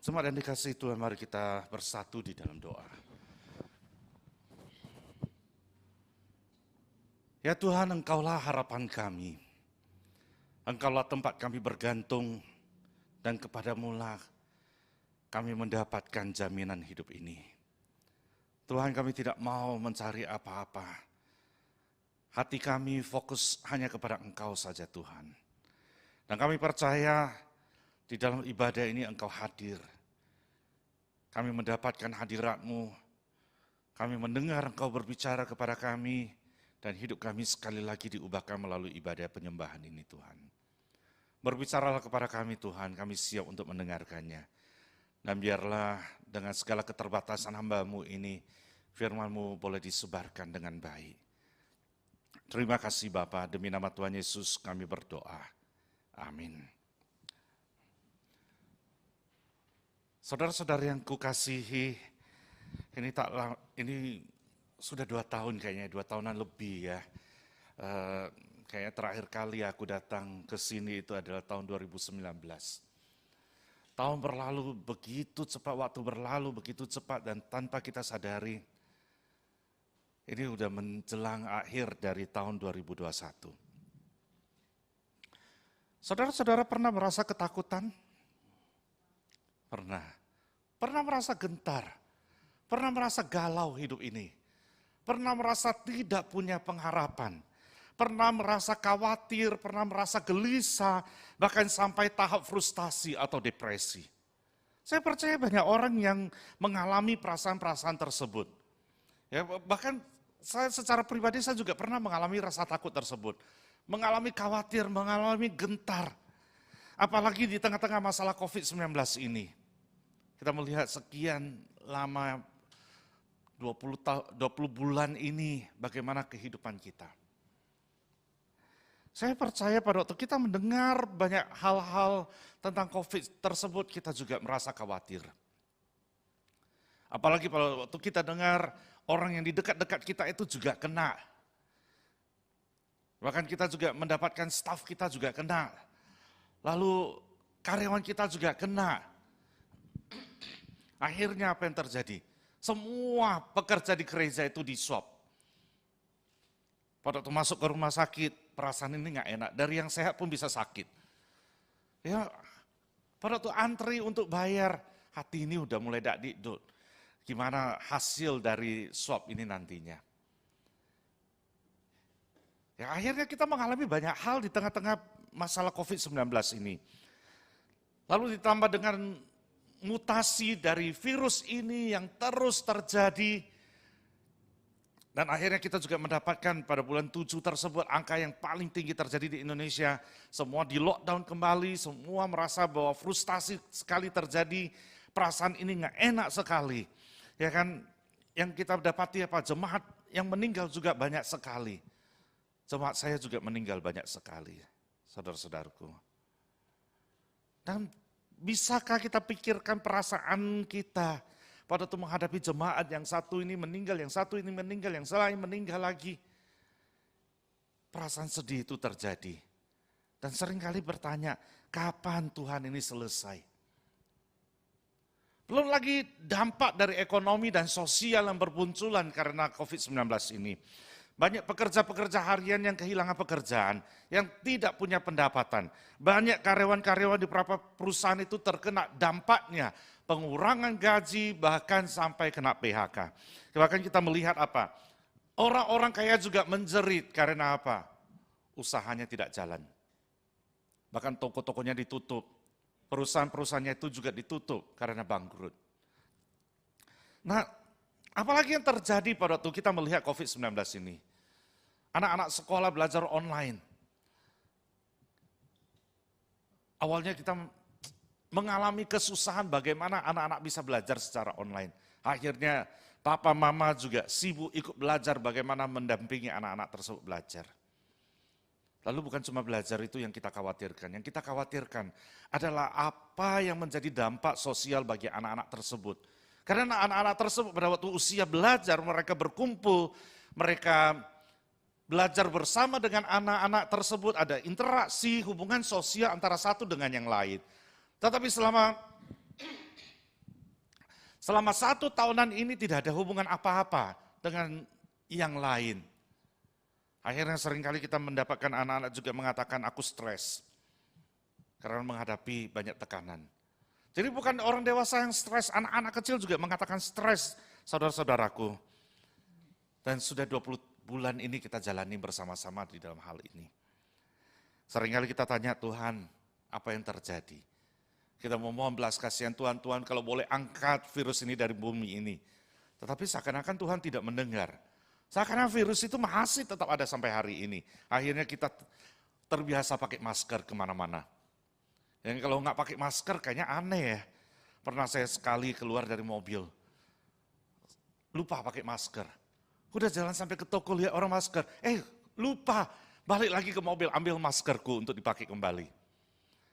Jemaat yang dikasihi Tuhan, mari kita bersatu di dalam doa. Ya Tuhan, Engkaulah harapan kami. Engkaulah tempat kami bergantung, dan kepadamu-lah kami mendapatkan jaminan hidup ini. Tuhan, kami tidak mau mencari apa-apa. Hati kami fokus hanya kepada Engkau saja Tuhan. Dan kami percaya di dalam ibadah ini Engkau hadir. Kami mendapatkan hadirat-Mu. Kami mendengar Engkau berbicara kepada kami. Dan hidup kami sekali lagi diubahkan melalui ibadah penyembahan ini Tuhan. Berbicaralah kepada kami Tuhan, kami siap untuk mendengarkannya. Dan biarlah dengan segala keterbatasan hamba-Mu ini, firman-Mu boleh disebarkan dengan baik. Terima kasih Bapa, demi nama Tuhan Yesus kami berdoa. Amin. Saudara-saudara yang kukasihi, ini sudah 2 tahun kayaknya, 2 tahunan lebih ya. Kayaknya terakhir kali aku datang ke sini itu adalah tahun 2019. Tahun berlalu begitu cepat, waktu berlalu begitu cepat dan tanpa kita sadari, ini udah menjelang akhir dari tahun 2021. Saudara-saudara pernah merasa ketakutan? Pernah. Pernah merasa gentar? Pernah merasa galau hidup ini? Pernah merasa tidak punya pengharapan? Pernah merasa khawatir, pernah merasa gelisah, bahkan sampai tahap frustasi atau depresi? Saya percaya banyak orang yang mengalami perasaan-perasaan tersebut. Ya, bahkan saya secara pribadi saya juga pernah mengalami rasa takut tersebut. Mengalami khawatir, mengalami gentar. Apalagi di tengah-tengah masalah COVID-19 ini. Kita melihat sekian lama 20 bulan ini bagaimana kehidupan kita. Saya percaya pada waktu kita mendengar banyak hal-hal tentang COVID tersebut, kita juga merasa khawatir. Apalagi pada waktu kita dengar orang yang di dekat-dekat kita itu juga kena. Bahkan kita juga mendapatkan staf kita juga kena. Lalu karyawan kita juga kena. Akhirnya apa yang terjadi? Semua pekerja di gereja itu di-swab. Pada waktu masuk ke rumah sakit, perasaan ini nggak enak. Dari yang sehat pun bisa sakit. Ya, pada waktu antri untuk bayar, hati ini udah mulai dak-dikdut. Gimana hasil dari swab ini nantinya. Ya, akhirnya kita mengalami banyak hal di tengah-tengah masalah COVID-19 ini. Lalu ditambah dengan mutasi dari virus ini yang terus terjadi. Dan akhirnya kita juga mendapatkan pada bulan 7 tersebut angka yang paling tinggi terjadi di Indonesia. Semua di lockdown kembali, semua merasa bahwa frustasi sekali terjadi. Perasaan ini nggak enak sekali. Ya kan, yang kita dapati apa, jemaat yang meninggal juga banyak sekali. Jemaat saya juga meninggal banyak sekali, saudara-saudaraku. Dan bisakah kita pikirkan perasaan kita pada waktu menghadapi jemaat yang satu ini meninggal, yang satu ini meninggal, yang selain meninggal lagi. Perasaan sedih itu terjadi. Dan seringkali bertanya, kapan Tuhan ini selesai? Belum lagi dampak dari ekonomi dan sosial yang bermunculan karena COVID-19 ini. Banyak pekerja-pekerja harian yang kehilangan pekerjaan, yang tidak punya pendapatan. Banyak karyawan-karyawan di beberapa perusahaan itu terkena dampaknya, pengurangan gaji, bahkan sampai kena PHK. Bahkan kita melihat apa? Orang-orang kaya juga menjerit karena apa? Usahanya tidak jalan. Bahkan toko-tokonya ditutup, perusahaan-perusahaannya itu juga ditutup karena bangkrut. Nah, apalagi yang terjadi pada waktu kita melihat COVID-19 ini? Anak-anak sekolah belajar online. Awalnya kita mengalami kesusahan bagaimana anak-anak bisa belajar secara online. Akhirnya papa mama juga sibuk ikut belajar bagaimana mendampingi anak-anak tersebut belajar. Lalu bukan cuma belajar itu yang kita khawatirkan. Yang kita khawatirkan adalah apa yang menjadi dampak sosial bagi anak-anak tersebut. Karena anak-anak tersebut pada waktu usia belajar, mereka berkumpul, mereka belajar bersama dengan anak-anak tersebut, ada interaksi, hubungan sosial antara satu dengan yang lain. Tetapi selama Selama 1 tahunan ini tidak ada hubungan apa-apa dengan yang lain. Akhirnya seringkali kita mendapatkan anak-anak juga mengatakan aku stres. Karena menghadapi banyak tekanan. Jadi bukan orang dewasa yang stres, anak-anak kecil juga mengatakan stres, saudara-saudaraku. Dan sudah 20 bulan ini kita jalani bersama-sama di dalam hal ini. Seringkali kita tanya Tuhan, apa yang terjadi? Kita memohon belas kasihan Tuhan, Tuhan kalau boleh angkat virus ini dari bumi ini. Tetapi seakan-akan Tuhan tidak mendengar. Seakan-akan virus itu masih tetap ada sampai hari ini. Akhirnya kita terbiasa pakai masker kemana-mana. Yang kalau nggak pakai masker kayaknya aneh ya. Pernah saya sekali keluar dari mobil, lupa pakai masker. Udah jalan sampai ke toko lihat orang masker, lupa, balik lagi ke mobil ambil maskerku untuk dipakai kembali.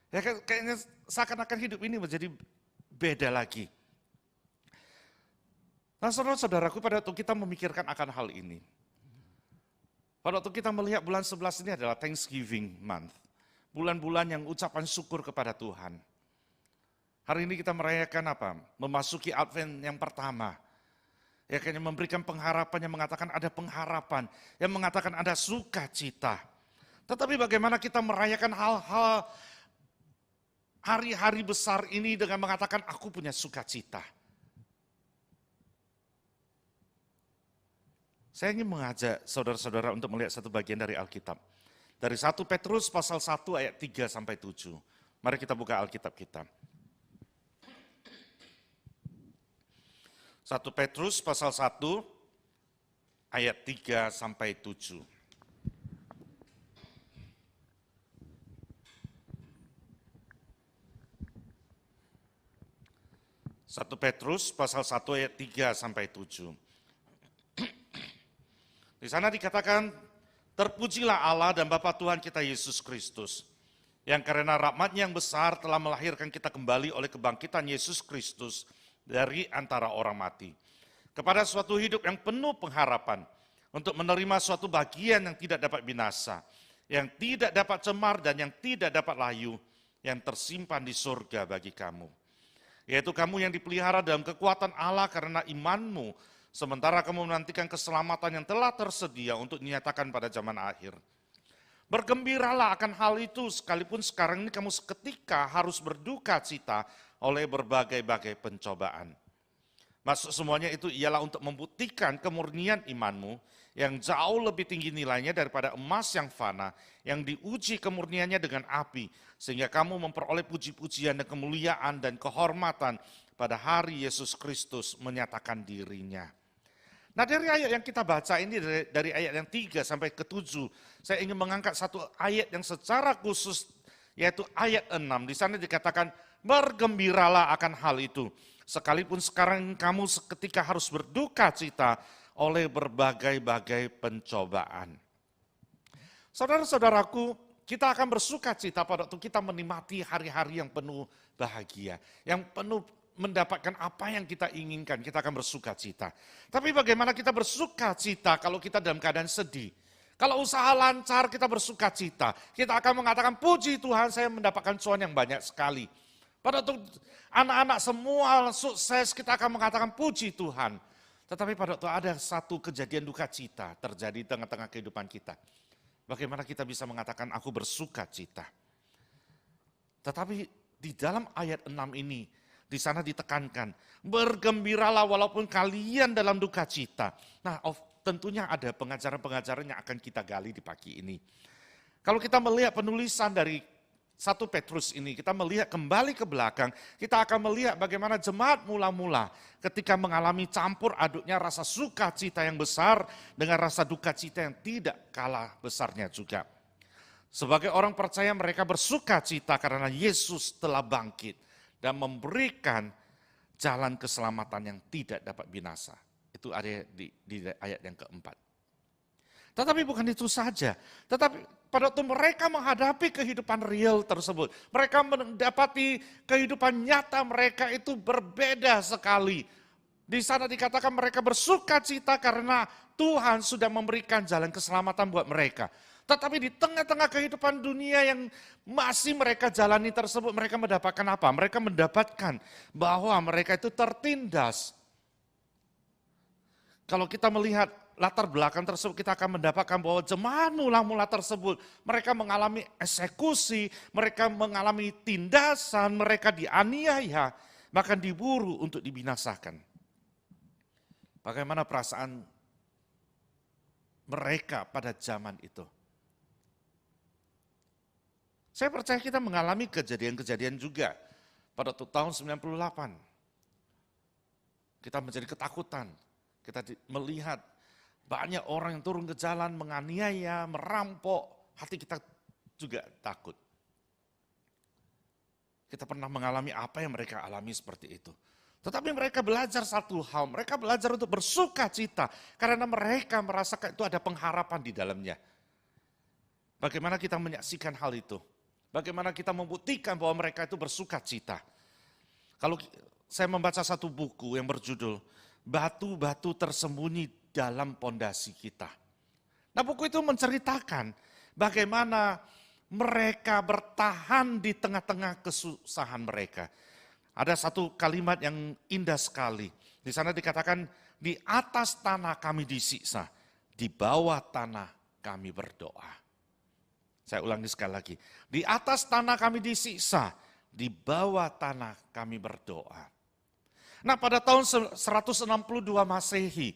Ya kayaknya seakan-akan hidup ini menjadi beda lagi. Nah saudara-saudaraku, pada waktu kita memikirkan akan hal ini, pada waktu kita melihat bulan 11 ini adalah Thanksgiving month, bulan-bulan yang ucapan syukur kepada Tuhan. Hari ini kita merayakan apa? Memasuki Advent yang pertama. Ya kayaknya memberikan pengharapan yang mengatakan ada pengharapan, yang mengatakan ada sukacita. Tetapi bagaimana kita merayakan hal-hal hari-hari besar ini dengan mengatakan aku punya sukacita. Saya ingin mengajak saudara-saudara untuk melihat satu bagian dari Alkitab. Dari 1 Petrus pasal 1 ayat 3 sampai 7. Mari kita buka Alkitab kita. 1 Petrus pasal 1 ayat 3 sampai 7. 1 Petrus pasal 1 ayat 3 sampai 7. Di sana dikatakan, terpujilah Allah dan Bapa Tuhan kita Yesus Kristus, yang karena rahmat-Nya yang besar telah melahirkan kita kembali oleh kebangkitan Yesus Kristus dari antara orang mati, kepada suatu hidup yang penuh pengharapan, untuk menerima suatu bagian yang tidak dapat binasa, yang tidak dapat cemar dan yang tidak dapat layu, yang tersimpan di surga bagi kamu. Yaitu kamu yang dipelihara dalam kekuatan Allah karena imanmu, sementara kamu menantikan keselamatan yang telah tersedia untuk dinyatakan pada zaman akhir. Bergembiralah akan hal itu, sekalipun sekarang ini kamu seketika harus berduka cita oleh berbagai-bagai pencobaan. Maksud semuanya itu ialah untuk membuktikan kemurnian imanmu yang jauh lebih tinggi nilainya daripada emas yang fana, yang diuji kemurniannya dengan api, sehingga kamu memperoleh puji-pujian dan kemuliaan dan kehormatan pada hari Yesus Kristus menyatakan dirinya. Nah dari ayat yang kita baca ini, dari ayat yang 3 sampai ke 7, saya ingin mengangkat satu ayat yang secara khusus, yaitu ayat 6. Di sana dikatakan, bergembiralah akan hal itu, sekalipun sekarang kamu seketika harus berduka cita oleh berbagai-bagai pencobaan. Saudara-saudaraku, kita akan bersuka cita pada waktu kita menikmati hari-hari yang penuh bahagia, yang penuh mendapatkan apa yang kita inginkan, kita akan bersuka cita. Tapi bagaimana kita bersuka cita kalau kita dalam keadaan sedih? Kalau usaha lancar kita bersuka cita, kita akan mengatakan puji Tuhan saya mendapatkan cuan yang banyak sekali. Pada waktu anak-anak semua sukses kita akan mengatakan puji Tuhan. Tetapi pada waktu ada satu kejadian duka cita terjadi di tengah-tengah kehidupan kita. Bagaimana kita bisa mengatakan aku bersuka cita? Tetapi di dalam ayat 6 ini, di sana ditekankan, bergembiralah walaupun kalian dalam duka cita. Nah tentunya ada pengajaran-pengajaran yang akan kita gali di pagi ini. Kalau kita melihat penulisan dari 1 Petrus ini, kita melihat kembali ke belakang, kita akan melihat bagaimana jemaat mula-mula ketika mengalami campur aduknya rasa sukacita yang besar dengan rasa duka cita yang tidak kalah besarnya juga. Sebagai orang percaya mereka bersukacita karena Yesus telah bangkit dan memberikan jalan keselamatan yang tidak dapat binasa. Itu ada di ayat yang keempat. Tetapi bukan itu saja, tetapi pada waktu mereka menghadapi kehidupan real tersebut, mereka mendapati kehidupan nyata mereka itu berbeda sekali. Di sana dikatakan mereka bersuka cita karena Tuhan sudah memberikan jalan keselamatan buat mereka. Tetapi di tengah-tengah kehidupan dunia yang masih mereka jalani tersebut, mereka mendapatkan apa? Mereka mendapatkan bahwa mereka itu tertindas. Kalau kita melihat latar belakang tersebut, kita akan mendapatkan bahwa jemaat mula-mula tersebut, mereka mengalami eksekusi, mereka mengalami tindasan, mereka dianiaya, bahkan diburu untuk dibinasakan. Bagaimana perasaan mereka pada zaman itu? Saya percaya kita mengalami kejadian-kejadian juga. Pada tahun 98, kita menjadi ketakutan. Kita melihat banyak orang yang turun ke jalan, menganiaya, merampok. Hati kita juga takut. Kita pernah mengalami apa yang mereka alami seperti itu. Tetapi mereka belajar satu hal, mereka belajar untuk bersuka cita. Karena mereka merasakan itu ada pengharapan di dalamnya. Bagaimana kita menyaksikan hal itu? Bagaimana kita membuktikan bahwa mereka itu bersuka cita? Kalau saya membaca satu buku yang berjudul Batu-batu tersembunyi dalam pondasi kita. Nah, buku itu menceritakan bagaimana mereka bertahan di tengah-tengah kesusahan mereka. Ada satu kalimat yang indah sekali. Di sana dikatakan, di atas tanah kami disiksa, di bawah tanah kami berdoa. Saya ulangi sekali lagi. Di atas tanah kami disiksa, di bawah tanah kami berdoa. Nah, pada tahun 162 Masehi,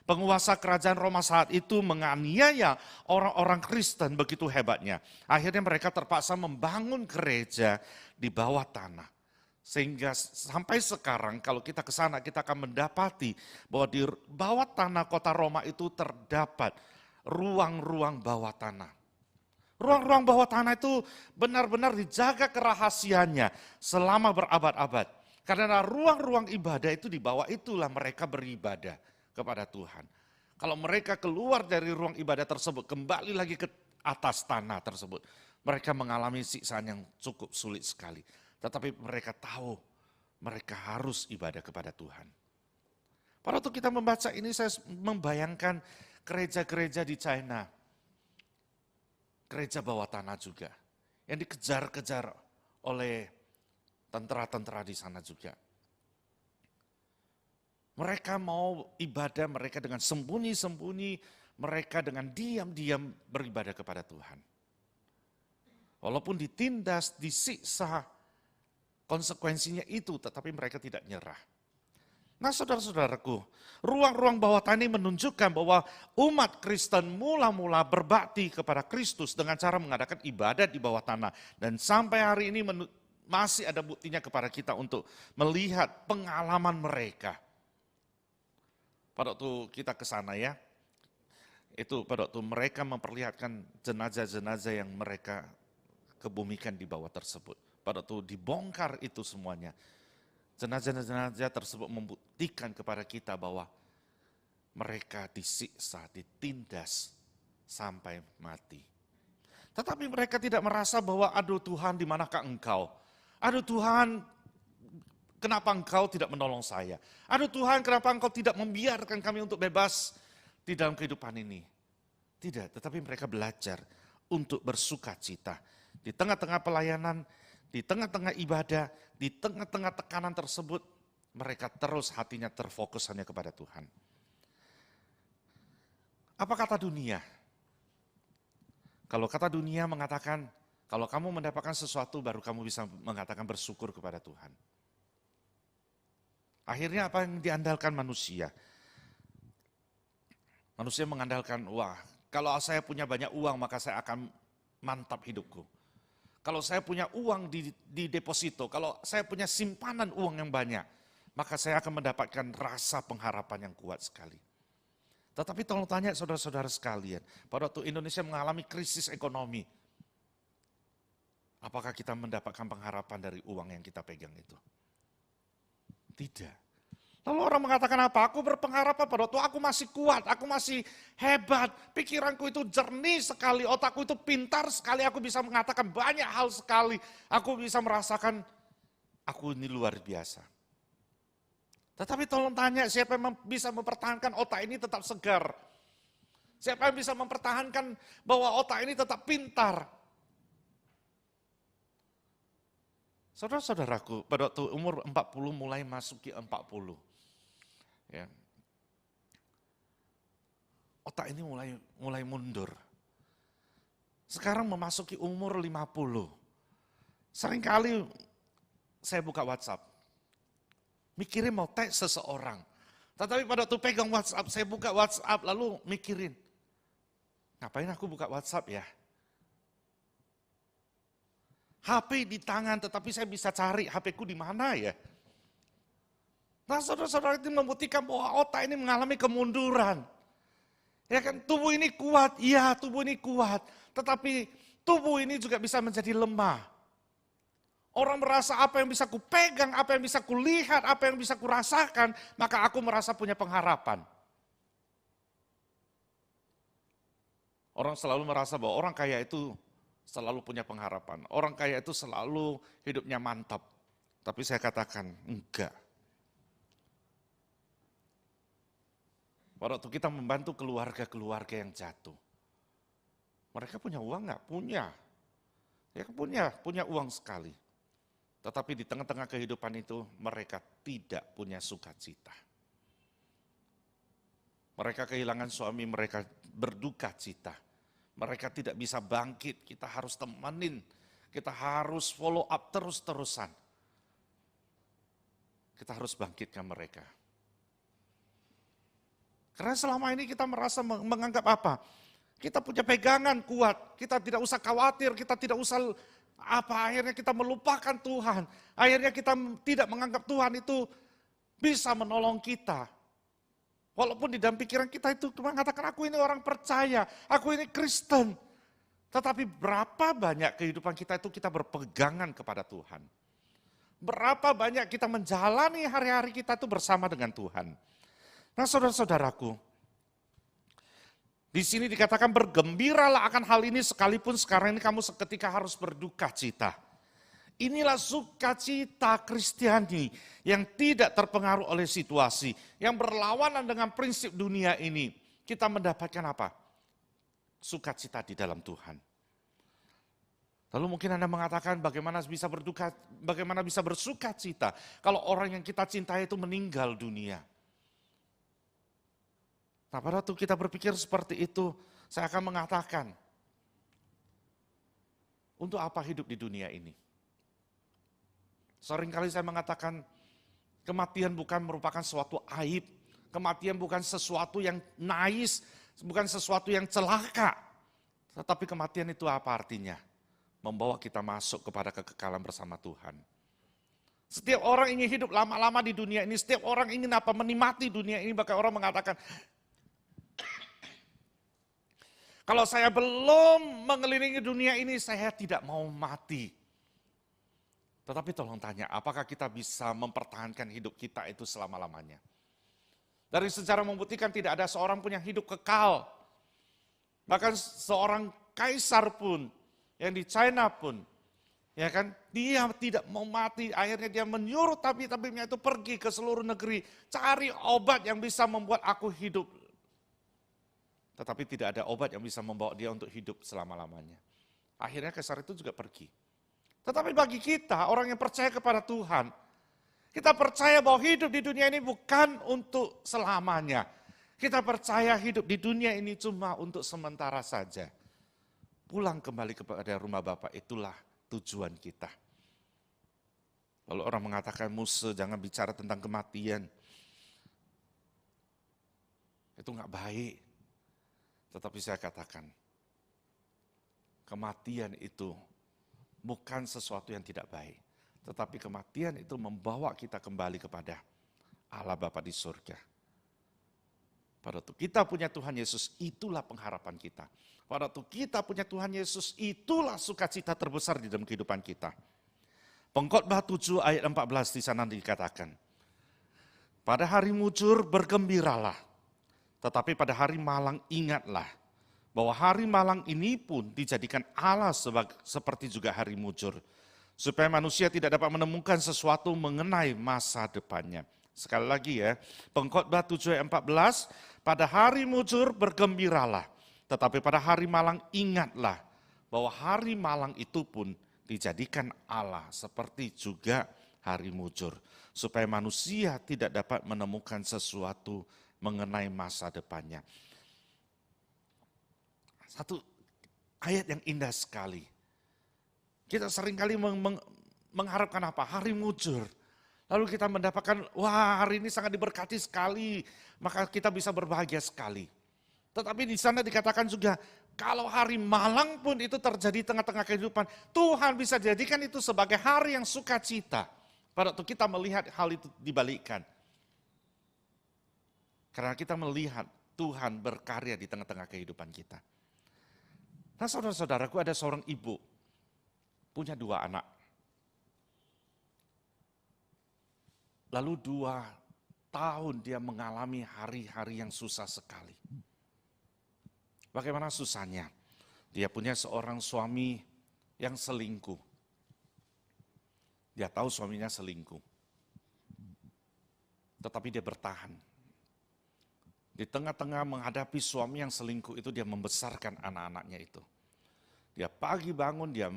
penguasa kerajaan Roma saat itu menganiaya orang-orang Kristen begitu hebatnya. Akhirnya mereka terpaksa membangun gereja di bawah tanah. Sehingga sampai sekarang kalau kita ke sana kita akan mendapati bahwa di bawah tanah kota Roma itu terdapat ruang-ruang bawah tanah. Ruang-ruang bawah tanah itu benar-benar dijaga kerahasiaannya selama berabad-abad. Karena ruang-ruang ibadah itu di bawah itulah mereka beribadah kepada Tuhan. Kalau mereka keluar dari ruang ibadah tersebut, kembali lagi ke atas tanah tersebut, mereka mengalami siksaan yang cukup sulit sekali. Tetapi mereka tahu mereka harus ibadah kepada Tuhan. Pada waktu kita membaca ini saya membayangkan gereja-gereja di China, gereja bawah tanah juga, yang dikejar-kejar oleh tentara-tentara di sana juga. Mereka mau ibadah mereka dengan sembunyi-sembunyi, mereka dengan diam-diam beribadah kepada Tuhan. Walaupun ditindas, disiksa, konsekuensinya itu, tetapi mereka tidak nyerah. Nah, saudara-saudaraku, ruang-ruang bawah tanah ini menunjukkan bahwa umat Kristen mula-mula berbakti kepada Kristus dengan cara mengadakan ibadat di bawah tanah. Dan sampai hari ini masih ada buktinya kepada kita untuk melihat pengalaman mereka. Pada waktu kita ke sana ya, itu pada waktu mereka memperlihatkan jenazah-jenazah yang mereka kebumikan di bawah tersebut. Pada waktu dibongkar itu semuanya, jenazah-jenazah tersebut membuktikan kepada kita bahwa mereka disiksa, ditindas sampai mati. Tetapi mereka tidak merasa bahwa aduh Tuhan di manakah engkau? Aduh Tuhan, kenapa engkau tidak menolong saya? Aduh Tuhan, kenapa engkau tidak membiarkan kami untuk bebas di dalam kehidupan ini? Tidak, tetapi mereka belajar untuk bersuka cita. Di tengah-tengah pelayanan, di tengah-tengah ibadah, di tengah-tengah tekanan tersebut, mereka terus hatinya terfokus hanya kepada Tuhan. Apa kata dunia? Kalau kata dunia mengatakan, kalau kamu mendapatkan sesuatu baru kamu bisa mengatakan bersyukur kepada Tuhan. Akhirnya apa yang diandalkan manusia? Manusia mengandalkan, wah kalau saya punya banyak uang maka saya akan mantap hidupku. Kalau saya punya uang di deposito, kalau saya punya simpanan uang yang banyak, maka saya akan mendapatkan rasa pengharapan yang kuat sekali. Tetapi tolong tanya saudara-saudara sekalian, pada waktu Indonesia mengalami krisis ekonomi, apakah kita mendapatkan pengharapan dari uang yang kita pegang itu? Tidak. Lalu orang mengatakan apa? Aku berpengharapan pada waktu aku masih kuat, aku masih hebat, pikiranku itu jernih sekali, otakku itu pintar sekali, aku bisa mengatakan banyak hal sekali, aku bisa merasakan aku ini luar biasa. Tetapi tolong tanya siapa yang bisa mempertahankan otak ini tetap segar. Siapa yang bisa mempertahankan bahwa otak ini tetap pintar? Saudara-saudaraku, pada waktu umur 40 mulai masuki 40. Ya. Otak ini mulai mundur. Sekarang memasuki umur 50. Seringkali saya buka WhatsApp. Mikirin mau tag seseorang. Tetapi pada waktu pegang WhatsApp, saya buka WhatsApp lalu mikirin. Ngapain aku buka WhatsApp ya? HP di tangan, tetapi saya bisa cari HP-ku di mana ya. Nah saudara-saudara itu membuktikan bahwa otak ini mengalami kemunduran. Ya kan, tubuh ini kuat, iya tubuh ini kuat. Tetapi tubuh ini juga bisa menjadi lemah. Orang merasa apa yang bisa kupegang, apa yang bisa kulihat, apa yang bisa kurasakan, maka aku merasa punya pengharapan. Orang selalu merasa bahwa orang kaya itu selalu punya pengharapan. Orang kaya itu selalu hidupnya mantap. Tapi saya katakan, enggak. Pada waktu kita membantu keluarga-keluarga yang jatuh. Mereka punya uang enggak? Punya. Ya punya uang sekali. Tetapi di tengah-tengah kehidupan itu mereka tidak punya sukacita. Mereka kehilangan suami, mereka berduka cita. Mereka tidak bisa bangkit, kita harus temenin, kita harus follow up terus-terusan. Kita harus bangkitkan mereka. Karena selama ini kita merasa menganggap apa? Kita punya pegangan kuat, kita tidak usah khawatir, kita tidak usah akhirnya kita melupakan Tuhan. Akhirnya kita tidak menganggap Tuhan itu bisa menolong kita. Walaupun di dalam pikiran kita itu mengatakan aku ini orang percaya, aku ini Kristen. Tetapi berapa banyak kehidupan kita itu kita berpegangan kepada Tuhan. Berapa banyak kita menjalani hari-hari kita itu bersama dengan Tuhan. Nah saudara-saudaraku, di sini dikatakan bergembiralah akan hal ini sekalipun sekarang ini kamu seketika harus berduka cita. Inilah sukacita Kristiani yang tidak terpengaruh oleh situasi, yang berlawanan dengan prinsip dunia ini. Kita mendapatkan apa? Sukacita di dalam Tuhan. Lalu mungkin Anda mengatakan bagaimana bisa bersukacita kalau orang yang kita cintai itu meninggal dunia. Nah pada waktu kita berpikir seperti itu, saya akan mengatakan, untuk apa hidup di dunia ini? Seringkali saya mengatakan kematian bukan merupakan suatu aib, kematian bukan sesuatu yang nais, bukan sesuatu yang celaka. Tetapi kematian itu apa artinya? Membawa kita masuk kepada kekekalan bersama Tuhan. Setiap orang ingin hidup lama-lama di dunia ini, setiap orang ingin apa? Menikmati dunia ini, bahkan orang mengatakan, kalau saya belum mengelilingi dunia ini, saya tidak mau mati. Tetapi tolong tanya, apakah kita bisa mempertahankan hidup kita itu selama-lamanya? Dari sejarah membuktikan tidak ada seorang pun yang hidup kekal. Bahkan seorang kaisar pun, yang di China pun, ya kan, dia tidak mau mati, akhirnya dia menyuruh tabib-tabibnya itu pergi ke seluruh negeri, cari obat yang bisa membuat aku hidup. Tetapi tidak ada obat yang bisa membawa dia untuk hidup selama-lamanya. Akhirnya kaisar itu juga pergi. Tetapi bagi kita, orang yang percaya kepada Tuhan, kita percaya bahwa hidup di dunia ini bukan untuk selamanya. Kita percaya hidup di dunia ini cuma untuk sementara saja. Pulang kembali kepada rumah Bapa, itulah tujuan kita. Lalu orang mengatakan, Musa jangan bicara tentang kematian. Itu enggak baik. Tetapi saya katakan, kematian itu bukan sesuatu yang tidak baik. Tetapi kematian itu membawa kita kembali kepada Allah Bapa di surga. Pada waktu kita punya Tuhan Yesus, itulah pengharapan kita. Pada waktu kita punya Tuhan Yesus, itulah sukacita terbesar di dalam kehidupan kita. Pengkhotbah 7 ayat 14 di sana dikatakan, pada hari mujur bergembiralah, tetapi pada hari malang ingatlah, bahwa hari malang ini pun dijadikan Allah seperti juga hari mujur. Supaya manusia tidak dapat menemukan sesuatu mengenai masa depannya. Sekali lagi ya, Pengkhotbah 7 ayat 14, Pada hari mujur bergembiralah, tetapi pada hari malang ingatlah bahwa hari malang itu pun dijadikan Allah seperti juga hari mujur. Supaya manusia tidak dapat menemukan sesuatu mengenai masa depannya. Satu ayat yang indah sekali. Kita seringkali mengharapkan apa? Hari mujur. Lalu kita mendapatkan, wah hari ini sangat diberkati sekali. Maka kita bisa berbahagia sekali. Tetapi di sana dikatakan juga, kalau hari malang pun itu terjadi tengah-tengah kehidupan, Tuhan bisa jadikan itu sebagai hari yang sukacita. Pada waktu kita melihat hal itu dibalikkan. Karena kita melihat Tuhan berkarya di tengah-tengah kehidupan kita. Nah saudara-saudaraku, ada seorang ibu, punya 2 anak. Lalu 2 tahun dia mengalami hari-hari yang susah sekali. Bagaimana susahnya? Dia punya seorang suami yang selingkuh. Dia tahu suaminya selingkuh. Tetapi dia bertahan. Di tengah-tengah menghadapi suami yang selingkuh itu, dia membesarkan anak-anaknya itu. Dia pagi bangun, dia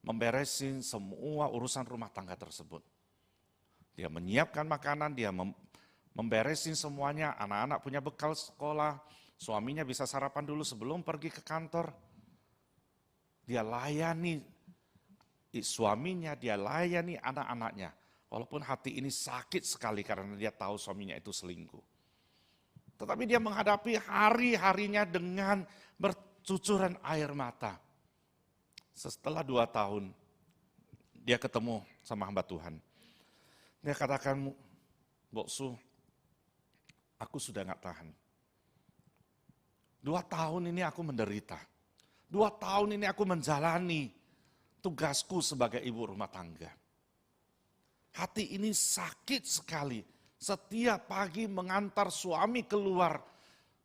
memberesin semua urusan rumah tangga tersebut. Dia menyiapkan makanan, dia memberesin semuanya, anak-anak punya bekal sekolah, suaminya bisa sarapan dulu sebelum pergi ke kantor. Dia layani suaminya, dia layani anak-anaknya. Walaupun hati ini sakit sekali karena dia tahu suaminya itu selingkuh. Tetapi dia menghadapi hari-harinya dengan bercucuran air mata. Setelah 2 tahun, dia ketemu sama hamba Tuhan. Dia katakan, Mbok Su, aku sudah gak tahan. 2 tahun ini aku menderita. 2 tahun ini aku menjalani tugasku sebagai ibu rumah tangga. Hati ini sakit sekali. Setiap pagi mengantar suami keluar,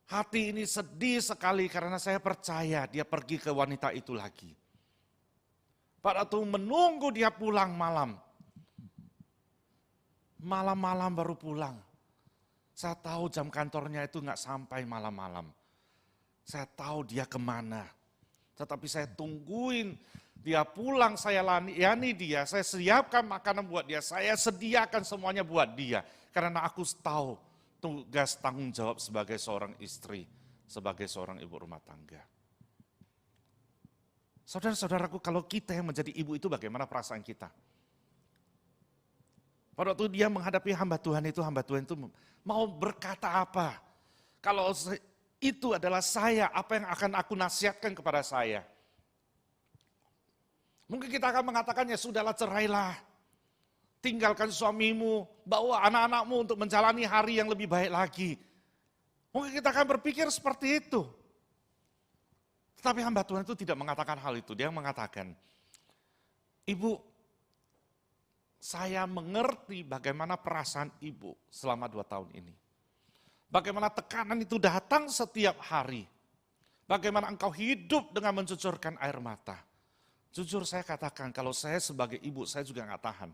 hati ini sedih sekali karena saya percaya dia pergi ke wanita itu lagi. Pada waktu menunggu dia pulang malam, malam-malam baru pulang. Saya tahu jam kantornya itu nggak sampai malam-malam. Saya tahu dia kemana. Tetapi saya tungguin dia pulang, saya layani dia, saya siapkan makanan buat dia, saya sediakan semuanya buat dia. Karena aku tahu tugas tanggung jawab sebagai seorang istri, sebagai seorang ibu rumah tangga. Saudara-saudaraku, kalau kita yang menjadi ibu itu bagaimana perasaan kita? Pada waktu dia menghadapi hamba Tuhan itu mau berkata apa? Kalau itu adalah saya, apa yang akan aku nasihatkan kepada saya? Mungkin kita akan mengatakan, ya sudahlah, cerailah. Tinggalkan suamimu, bawa anak-anakmu untuk menjalani hari yang lebih baik lagi. Mungkin kita akan berpikir seperti itu. Tetapi hamba Tuhan itu tidak mengatakan hal itu. Dia mengatakan, Ibu, saya mengerti bagaimana perasaan ibu selama 2 tahun ini. Bagaimana tekanan itu datang setiap hari. Bagaimana engkau hidup dengan mencucurkan air mata. Jujur saya katakan, kalau saya sebagai ibu, saya juga gak tahan.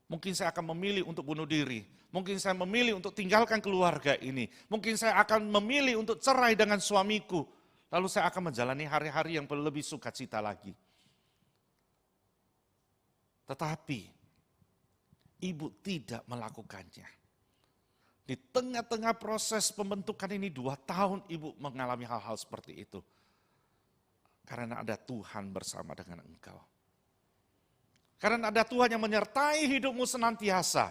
Mungkin saya akan memilih untuk bunuh diri. Mungkin saya memilih untuk tinggalkan keluarga ini. Mungkin saya akan memilih untuk cerai dengan suamiku. Lalu saya akan menjalani hari-hari yang lebih sukacita lagi. Tetapi, ibu tidak melakukannya. Di tengah-tengah proses pembentukan ini 2 tahun ibu mengalami hal-hal seperti itu. Karena ada Tuhan bersama dengan engkau. Karena ada Tuhan yang menyertai hidupmu senantiasa.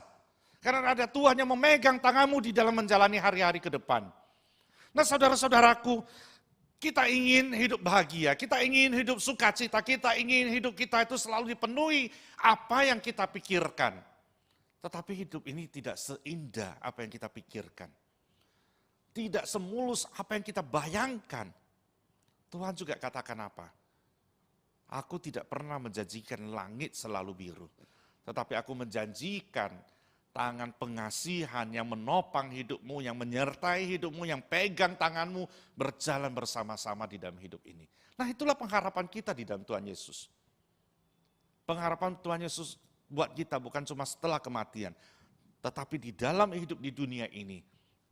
Karena ada Tuhan yang memegang tanganmu di dalam menjalani hari-hari ke depan. Nah saudara-saudaraku, kita ingin hidup bahagia, kita ingin hidup sukacita, kita ingin hidup kita itu selalu dipenuhi apa yang kita pikirkan. Tetapi hidup ini tidak seindah apa yang kita pikirkan. Tidak semulus apa yang kita bayangkan. Tuhan juga katakan apa? Aku tidak pernah menjanjikan langit selalu biru. Tetapi aku menjanjikan tangan pengasihan yang menopang hidupmu, yang menyertai hidupmu, yang pegang tanganmu, berjalan bersama-sama di dalam hidup ini. Nah itulah pengharapan kita di dalam Tuhan Yesus. Pengharapan Tuhan Yesus buat kita bukan cuma setelah kematian. Tetapi di dalam hidup di dunia ini,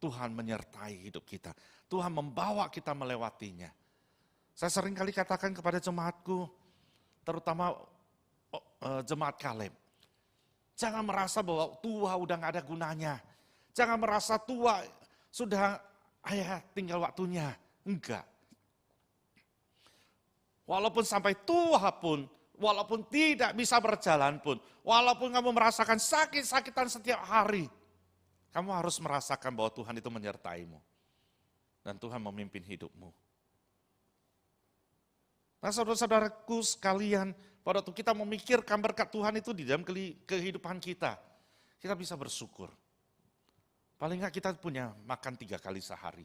Tuhan menyertai hidup kita. Tuhan membawa kita melewatinya. Saya sering kali katakan kepada jemaatku, terutama jemaat Kaleb, jangan merasa bahwa tua udah gak ada gunanya. Jangan merasa tua sudah tinggal waktunya. Enggak. Walaupun sampai tua pun, walaupun tidak bisa berjalan pun, walaupun kamu merasakan sakit-sakitan setiap hari, kamu harus merasakan bahwa Tuhan itu menyertaimu. Dan Tuhan memimpin hidupmu. Nah saudara-saudaraku sekalian, pada waktu kita memikirkan berkat Tuhan itu di dalam kehidupan kita, kita bisa bersyukur. Paling enggak kita punya makan 3 kali sehari.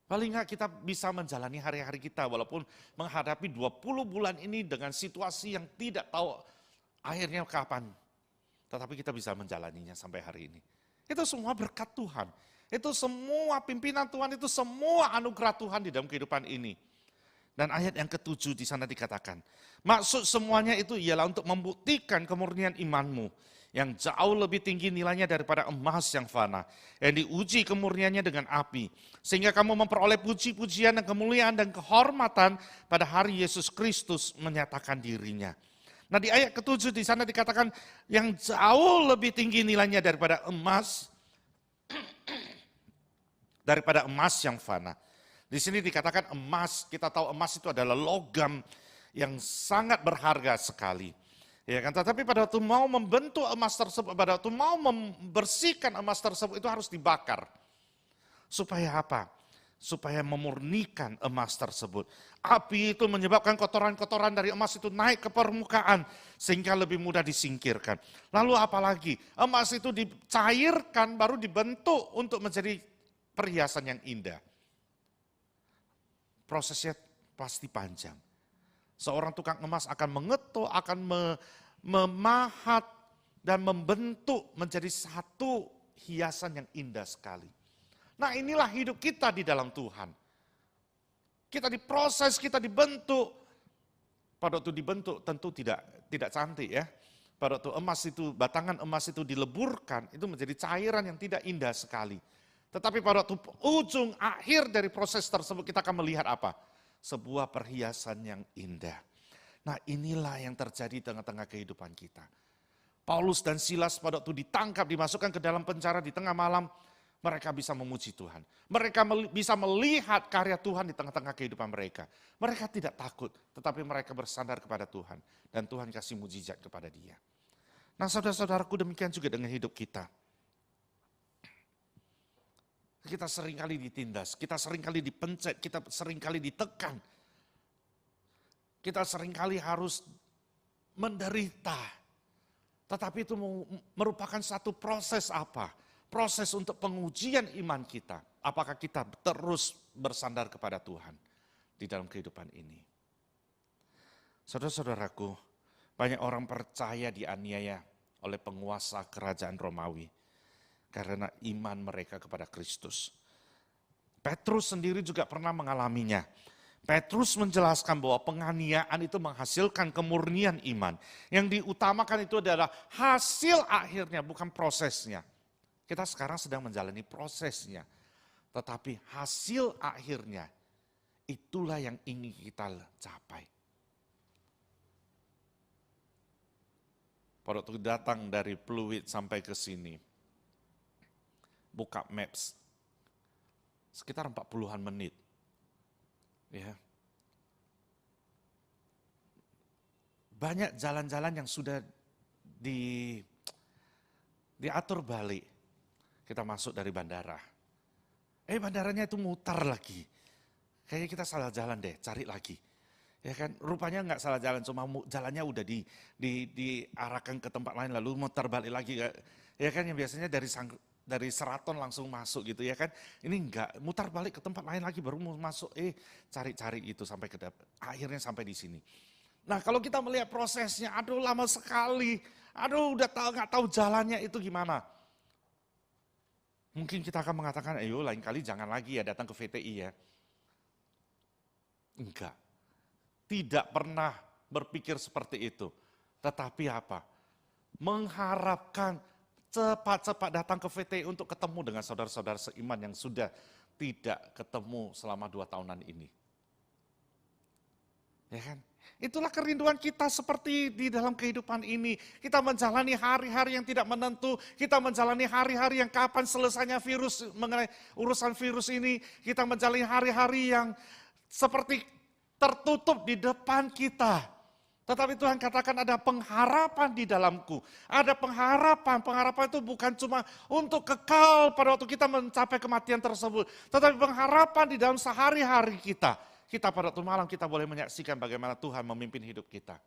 Paling enggak kita bisa menjalani hari-hari kita walaupun menghadapi 20 bulan ini dengan situasi yang tidak tahu akhirnya kapan. Tetapi kita bisa menjalaninya sampai hari ini. Itu semua berkat Tuhan. Itu semua pimpinan Tuhan, itu semua anugerah Tuhan di dalam kehidupan ini. Dan ayat yang ke-7 di sana dikatakan, maksud semuanya itu ialah untuk membuktikan kemurnian imanmu yang jauh lebih tinggi nilainya daripada emas yang fana, yang diuji kemurniannya dengan api, sehingga kamu memperoleh puji-pujian dan kemuliaan dan kehormatan pada hari Yesus Kristus menyatakan dirinya. Nah di ayat ke-7 di sana dikatakan yang jauh lebih tinggi nilainya daripada emas yang fana. Di sini dikatakan emas, kita tahu emas itu adalah logam yang sangat berharga sekali. Ya kan? Tetapi pada waktu mau membentuk emas tersebut, pada waktu mau membersihkan emas tersebut itu harus dibakar. Supaya apa? Supaya memurnikan emas tersebut. Api itu menyebabkan kotoran-kotoran dari emas itu naik ke permukaan sehingga lebih mudah disingkirkan. Lalu apalagi? Emas itu dicairkan baru dibentuk untuk menjadi perhiasan yang indah. Prosesnya pasti panjang. Seorang tukang emas akan mengetuk, akan memahat dan membentuk menjadi satu hiasan yang indah sekali. Nah inilah hidup kita di dalam Tuhan. Kita diproses, kita dibentuk. Pada waktu dibentuk tentu tidak cantik ya. Pada waktu emas itu, batangan emas itu dileburkan, itu menjadi cairan yang tidak indah sekali. Tetapi pada waktu ujung akhir dari proses tersebut kita akan melihat apa? Sebuah perhiasan yang indah. Nah inilah yang terjadi di tengah-tengah kehidupan kita. Paulus dan Silas pada waktu ditangkap, dimasukkan ke dalam penjara di tengah malam, mereka bisa memuji Tuhan. Mereka bisa melihat karya Tuhan di tengah-tengah kehidupan mereka. Mereka tidak takut, tetapi mereka bersandar kepada Tuhan. Dan Tuhan kasih mujizat kepada dia. Nah saudara-saudaraku, demikian juga dengan hidup kita. Kita seringkali ditindas, kita seringkali dipencet, kita seringkali ditekan. Kita seringkali harus menderita. Tetapi itu merupakan satu proses apa? Proses untuk pengujian iman kita. Apakah kita terus bersandar kepada Tuhan di dalam kehidupan ini. Saudara-saudaraku, banyak orang percaya dianiaya oleh penguasa kerajaan Romawi. Karena iman mereka kepada Kristus. Petrus sendiri juga pernah mengalaminya. Petrus menjelaskan bahwa penganiayaan itu menghasilkan kemurnian iman. Yang diutamakan itu adalah hasil akhirnya, bukan prosesnya. Kita sekarang sedang menjalani prosesnya. Tetapi hasil akhirnya, itulah yang ingin kita capai. Pada waktu datang dari Pluit sampai ke sini, buka maps, sekitar 40-an menit. Ya. Banyak jalan-jalan yang sudah diatur balik. Kita masuk dari bandara. Bandaranya itu mutar lagi. Kayaknya kita salah jalan deh, cari lagi. Ya kan, rupanya nggak salah jalan, cuma jalannya udah diarahkan ke tempat lain lalu mutar balik lagi. Ya kan, yang biasanya dari Seraton langsung masuk gitu ya kan. Ini enggak, mutar balik ke tempat lain lagi baru masuk, cari-cari itu sampai akhirnya sampai di sini. Nah kalau kita melihat prosesnya, aduh lama sekali, aduh udah nggak tahu jalannya itu gimana. Mungkin kita akan mengatakan, ayo lain kali jangan lagi ya datang ke VTI ya. Enggak, tidak pernah berpikir seperti itu. Tetapi apa? Mengharapkan cepat-cepat datang ke VT untuk ketemu dengan saudara-saudara seiman yang sudah tidak ketemu selama 2 tahunan ini. Ya kan? Itulah kerinduan kita seperti di dalam kehidupan ini. Kita menjalani hari-hari yang tidak menentu. Kita menjalani hari-hari yang kapan selesainya virus, mengenai urusan virus ini. Kita menjalani hari-hari yang seperti tertutup di depan kita. Tetapi Tuhan katakan ada pengharapan di dalamku. Ada pengharapan. Pengharapan itu bukan cuma untuk kekal pada waktu kita mencapai kematian tersebut. Tetapi pengharapan di dalam sehari-hari kita. Kita pada waktu malam kita boleh menyaksikan bagaimana Tuhan memimpin hidup kita.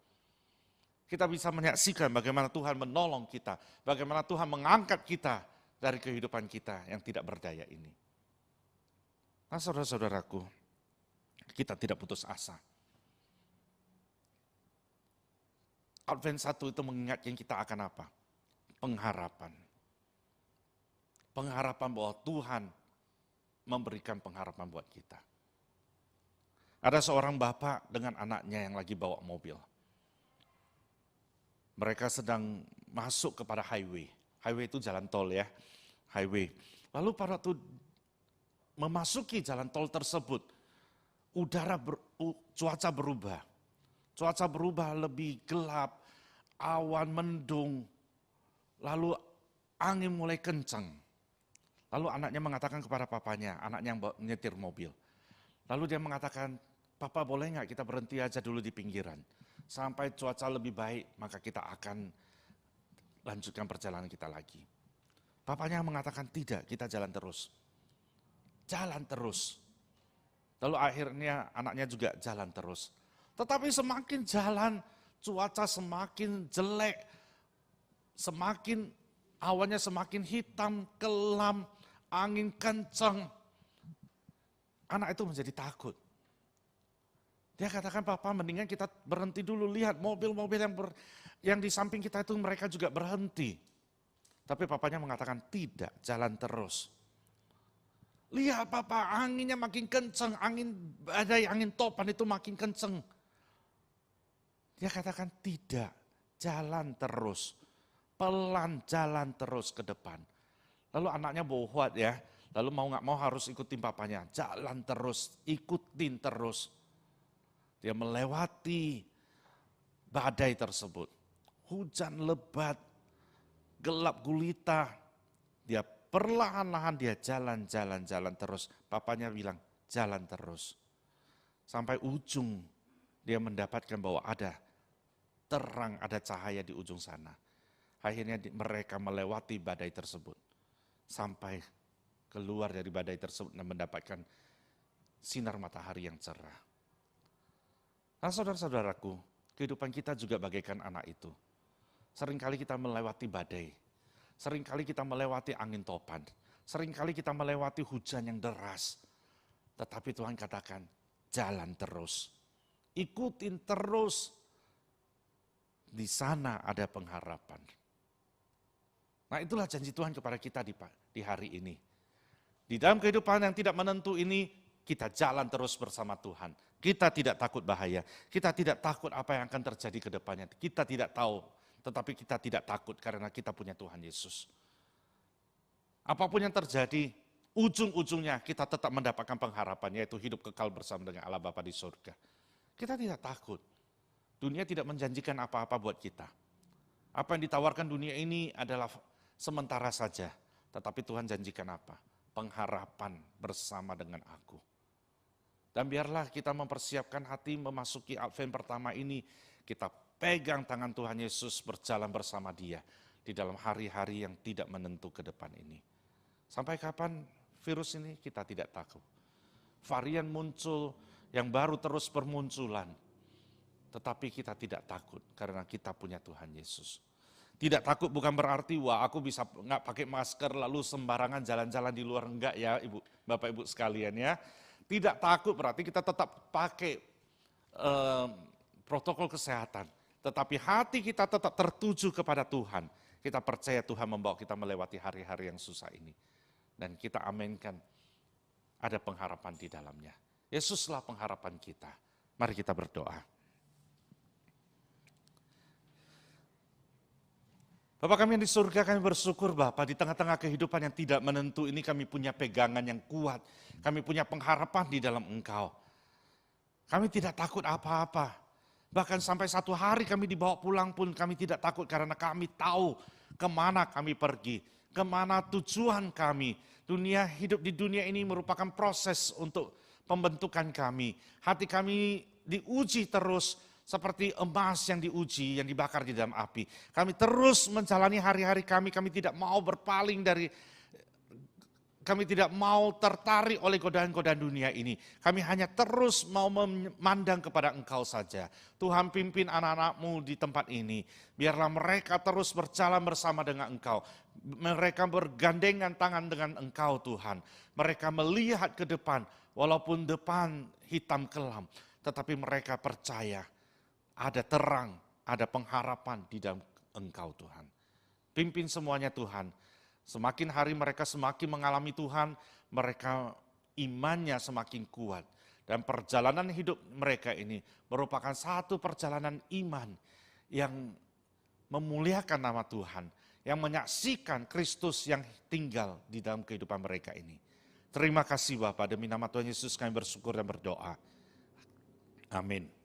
Kita bisa menyaksikan bagaimana Tuhan menolong kita. Bagaimana Tuhan mengangkat kita dari kehidupan kita yang tidak berdaya ini. Nah saudara-saudaraku, kita tidak putus asa. Advent 1 itu mengingatkan kita akan apa? Pengharapan. Pengharapan bahwa Tuhan memberikan pengharapan buat kita. Ada seorang bapak dengan anaknya yang lagi bawa mobil. Mereka sedang masuk kepada highway. Highway itu jalan tol ya, highway. Lalu pada waktu memasuki jalan tol tersebut, cuaca berubah. Cuaca berubah lebih gelap, awan mendung, lalu angin mulai kencang. Lalu anaknya mengatakan kepada papanya, anaknya yang menyetir mobil. Lalu dia mengatakan, Papa boleh nggak kita berhenti aja dulu di pinggiran. Sampai cuaca lebih baik, maka kita akan lanjutkan perjalanan kita lagi. Papanya mengatakan tidak, kita jalan terus. Jalan terus. Lalu akhirnya anaknya juga jalan terus. Tetapi semakin jalan, cuaca semakin jelek. Semakin awannya semakin hitam, kelam, angin kencang. Anak itu menjadi takut. Dia katakan, Papa mendingan kita berhenti dulu, lihat mobil-mobil yang di samping kita itu mereka juga berhenti. Tapi papanya mengatakan, tidak, jalan terus. Lihat Papa, anginnya makin kencang, angin badai, angin topan itu makin kencang. Dia katakan, tidak, jalan terus. Pelan jalan terus ke depan. Lalu anaknya bohwat ya, lalu mau gak mau harus ikutin papanya. Jalan terus, ikutin terus. Dia melewati badai tersebut. Hujan lebat, gelap gulita. Dia perlahan-lahan dia jalan terus. Papanya bilang jalan terus. Sampai ujung dia mendapatkan bahwa ada terang, ada cahaya di ujung sana. Akhirnya mereka melewati badai tersebut. Sampai keluar dari badai tersebut dan mendapatkan sinar matahari yang cerah. Nah saudara-saudaraku, kehidupan kita juga bagaikan anak itu. Seringkali kita melewati badai, seringkali kita melewati angin topan, seringkali kita melewati hujan yang deras. Tetapi Tuhan katakan, jalan terus, ikutin terus. Di sana ada pengharapan. Nah itulah janji Tuhan kepada kita di hari ini. Di dalam kehidupan yang tidak menentu ini, kita jalan terus bersama Tuhan. Kita tidak takut bahaya, kita tidak takut apa yang akan terjadi ke depannya. Kita tidak tahu, tetapi kita tidak takut karena kita punya Tuhan Yesus. Apapun yang terjadi, ujung-ujungnya kita tetap mendapatkan pengharapan, yaitu hidup kekal bersama dengan Allah Bapa di surga. Kita tidak takut. Dunia tidak menjanjikan apa-apa buat kita. Apa yang ditawarkan dunia ini adalah sementara saja. Tetapi Tuhan janjikan apa? Pengharapan bersama dengan aku. Dan biarlah kita mempersiapkan hati memasuki Advent pertama ini. Kita pegang tangan Tuhan Yesus berjalan bersama Dia di dalam hari-hari yang tidak menentu ke depan ini. Sampai kapan virus ini kita tidak takut. Varian muncul yang baru terus bermunculan. Tetapi kita tidak takut karena kita punya Tuhan Yesus. Tidak takut bukan berarti wah aku bisa nggak pakai masker lalu sembarangan jalan-jalan di luar, enggak ya Ibu, Bapak Ibu sekalian ya. Tidak takut berarti kita tetap pakai protokol kesehatan. Tetapi hati kita tetap tertuju kepada Tuhan. Kita percaya Tuhan membawa kita melewati hari-hari yang susah ini. Dan kita aminkan ada pengharapan di dalamnya. Yesuslah pengharapan kita. Mari kita berdoa. Bapa kami yang di surga, kami bersyukur Bapa, di tengah-tengah kehidupan yang tidak menentu ini kami punya pegangan yang kuat. Kami punya pengharapan di dalam Engkau. Kami tidak takut apa-apa. Bahkan sampai satu hari kami dibawa pulang pun kami tidak takut karena kami tahu kemana kami pergi. Kemana tujuan kami. Hidup di dunia ini merupakan proses untuk pembentukan kami. Hati kami diuji terus. Seperti emas yang diuji, yang dibakar di dalam api. Kami terus menjalani hari-hari kami tidak mau berpaling kami tidak mau tertarik oleh godaan-godaan dunia ini. Kami hanya terus mau memandang kepada Engkau saja. Tuhan pimpin anak-anak-Mu di tempat ini. Biarlah mereka terus berjalan bersama dengan Engkau. Mereka bergandengan tangan dengan Engkau Tuhan. Mereka melihat ke depan, walaupun depan hitam kelam. Tetapi mereka percaya. Ada terang, ada pengharapan di dalam Engkau Tuhan. Pimpin semuanya Tuhan. Semakin hari mereka semakin mengalami Tuhan, mereka imannya semakin kuat. Dan perjalanan hidup mereka ini merupakan satu perjalanan iman yang memuliakan nama Tuhan. Yang menyaksikan Kristus yang tinggal di dalam kehidupan mereka ini. Terima kasih Bapak, demi nama Tuhan Yesus kami bersyukur dan berdoa. Amin.